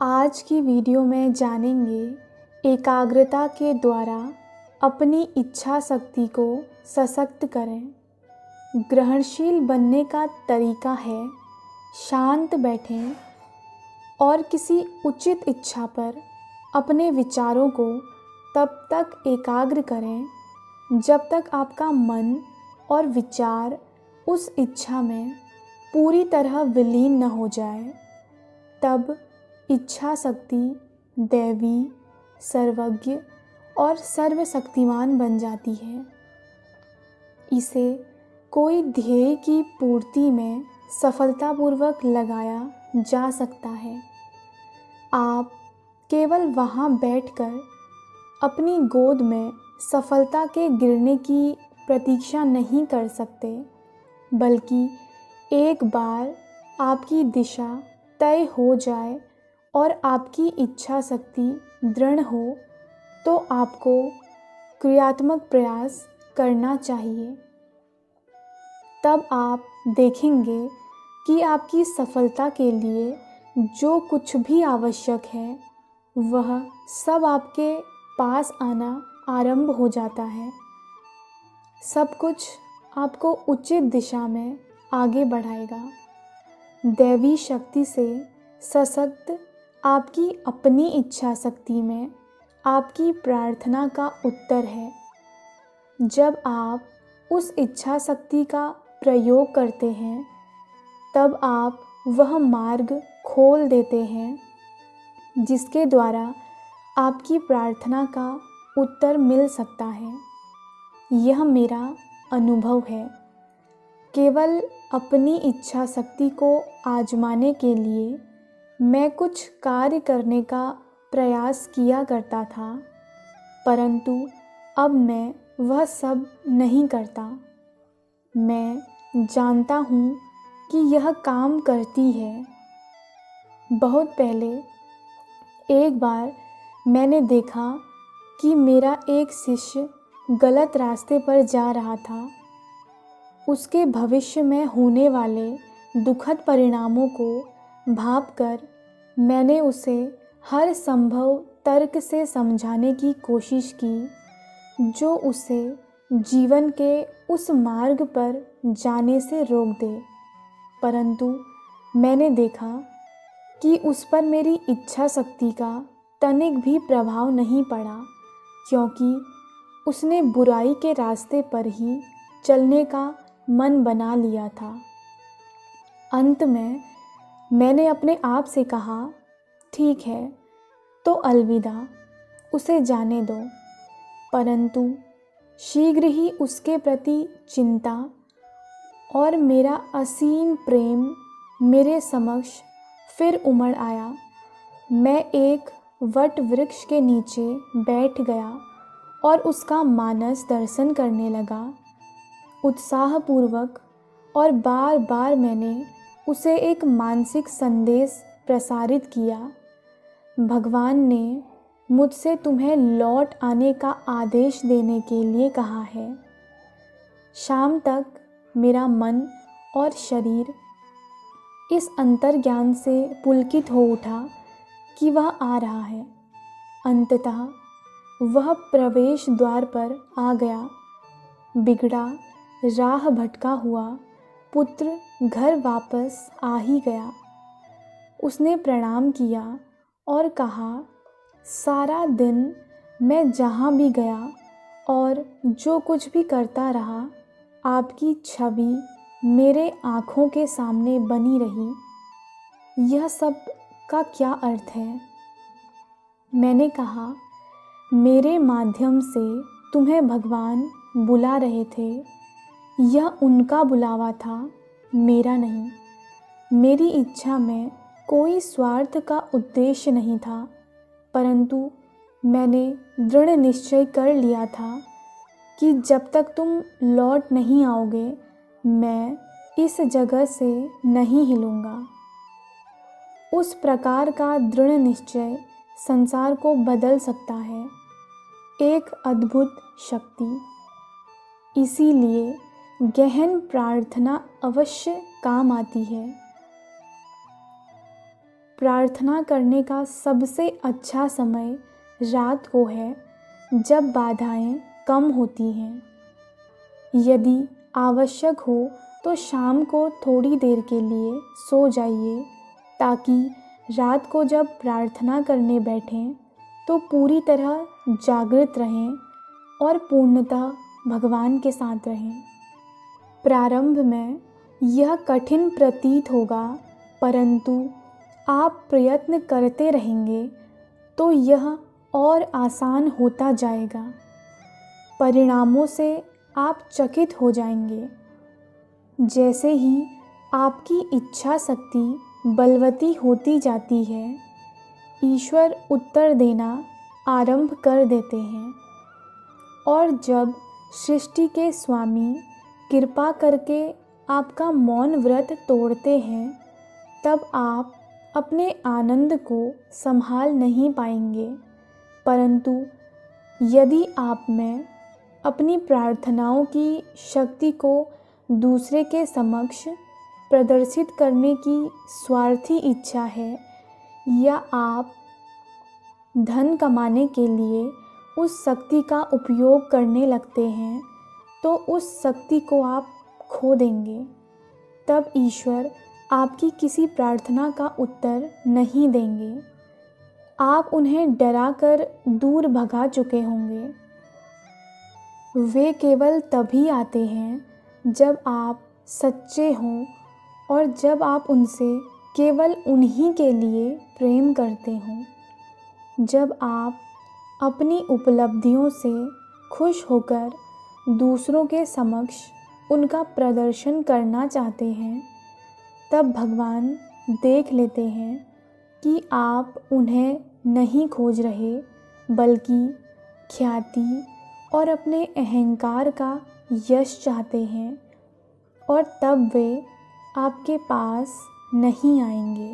आज की वीडियो में जानेंगे एकाग्रता के द्वारा अपनी इच्छा शक्ति को सशक्त करें। ग्रहणशील बनने का तरीका है शांत बैठें और किसी उचित इच्छा पर अपने विचारों को तब तक एकाग्र करें जब तक आपका मन और विचार उस इच्छा में पूरी तरह विलीन न हो जाए। तब इच्छा शक्ति दैवी, सर्वज्ञ और सर्वशक्तिमान बन जाती है। इसे कोई ध्येय की पूर्ति में सफलतापूर्वक लगाया जा सकता है। आप केवल वहाँ बैठकर अपनी गोद में सफलता के गिरने की प्रतीक्षा नहीं कर सकते, बल्कि एक बार आपकी दिशा तय हो जाए और आपकी इच्छा शक्ति दृढ़ हो तो आपको क्रियात्मक प्रयास करना चाहिए। तब आप देखेंगे कि आपकी सफलता के लिए जो कुछ भी आवश्यक है वह सब आपके पास आना आरंभ हो जाता है। सब कुछ आपको उचित दिशा में आगे बढ़ाएगा। दैवी शक्ति से सशक्त आपकी अपनी इच्छा शक्ति में आपकी प्रार्थना का उत्तर है। जब आप उस इच्छा शक्ति का प्रयोग करते हैं तब आप वह मार्ग खोल देते हैं जिसके द्वारा आपकी प्रार्थना का उत्तर मिल सकता है। यह मेरा अनुभव है। केवल अपनी इच्छा शक्ति को आजमाने के लिए मैं कुछ कार्य करने का प्रयास किया करता था, परंतु अब मैं वह सब नहीं करता। मैं जानता हूँ कि यह काम करती है। बहुत पहले एक बार मैंने देखा कि मेरा एक शिष्य गलत रास्ते पर जा रहा था। उसके भविष्य में होने वाले दुखद परिणामों को भांपकर मैंने उसे हर संभव तर्क से समझाने की कोशिश की जो उसे जीवन के उस मार्ग पर जाने से रोक दे, परंतु मैंने देखा कि उस पर मेरी इच्छा शक्ति का तनिक भी प्रभाव नहीं पड़ा, क्योंकि उसने बुराई के रास्ते पर ही चलने का मन बना लिया था। अंत में मैंने अपने आप से कहा, ठीक है तो अलविदा, उसे जाने दो। परंतु शीघ्र ही उसके प्रति चिंता और मेरा असीम प्रेम मेरे समक्ष फिर उमड़ आया। मैं एक वट वृक्ष के नीचे बैठ गया और उसका मानस दर्शन करने लगा। उत्साहपूर्वक और बार बार मैंने उसे एक मानसिक संदेश प्रसारित किया। भगवान ने मुझसे तुम्हें लौट आने का आदेश देने के लिए कहा है। शाम तक मेरा मन और शरीर इस अंतर्ज्ञान से पुलकित हो उठा कि वह आ रहा है। अंततः वह प्रवेश द्वार पर आ गया। बिगड़ा राह भटका हुआ पुत्र घर वापस आ ही गया। उसने प्रणाम किया और कहा, सारा दिन मैं जहाँ भी गया और जो कुछ भी करता रहा, आपकी छवि मेरे आँखों के सामने बनी रही। यह सब का क्या अर्थ है? मैंने कहा, मेरे माध्यम से तुम्हें भगवान बुला रहे थे। यह उनका बुलावा था, मेरा नहीं। मेरी इच्छा में कोई स्वार्थ का उद्देश्य नहीं था, परंतु मैंने दृढ़ निश्चय कर लिया था कि जब तक तुम लौट नहीं आओगे मैं इस जगह से नहीं हिलूँगा। उस प्रकार का दृढ़ निश्चय संसार को बदल सकता है। एक अद्भुत शक्ति। इसीलिए गहन प्रार्थना अवश्य काम आती है। प्रार्थना करने का सबसे अच्छा समय रात को है, जब बाधाएं कम होती हैं। यदि आवश्यक हो तो शाम को थोड़ी देर के लिए सो जाइए, ताकि रात को जब प्रार्थना करने बैठें तो पूरी तरह जागृत रहें और पूर्णतः भगवान के साथ रहें। प्रारंभ में यह कठिन प्रतीत होगा, परंतु आप प्रयत्न करते रहेंगे तो यह और आसान होता जाएगा। परिणामों से आप चकित हो जाएंगे। जैसे ही आपकी इच्छा शक्ति बलवती होती जाती है, ईश्वर उत्तर देना आरंभ कर देते हैं, और जब सृष्टि के स्वामी कृपा करके आपका मौन व्रत तोड़ते हैं, तब आप अपने आनंद को संभाल नहीं पाएंगे। परंतु यदि आप में अपनी प्रार्थनाओं की शक्ति को दूसरे के समक्ष प्रदर्शित करने की स्वार्थी इच्छा है, या आप धन कमाने के लिए उस शक्ति का उपयोग करने लगते हैं, तो उस शक्ति को आप खो देंगे। तब ईश्वर आपकी किसी प्रार्थना का उत्तर नहीं देंगे। आप उन्हें डराकर दूर भगा चुके होंगे। वे केवल तभी आते हैं जब आप सच्चे हों और जब आप उनसे केवल उन्हीं के लिए प्रेम करते हों। जब आप अपनी उपलब्धियों से खुश होकर दूसरों के समक्ष उनका प्रदर्शन करना चाहते हैं, तब भगवान देख लेते हैं कि आप उन्हें नहीं खोज रहे, बल्कि ख्याति और अपने अहंकार का यश चाहते हैं, और तब वे आपके पास नहीं आएंगे।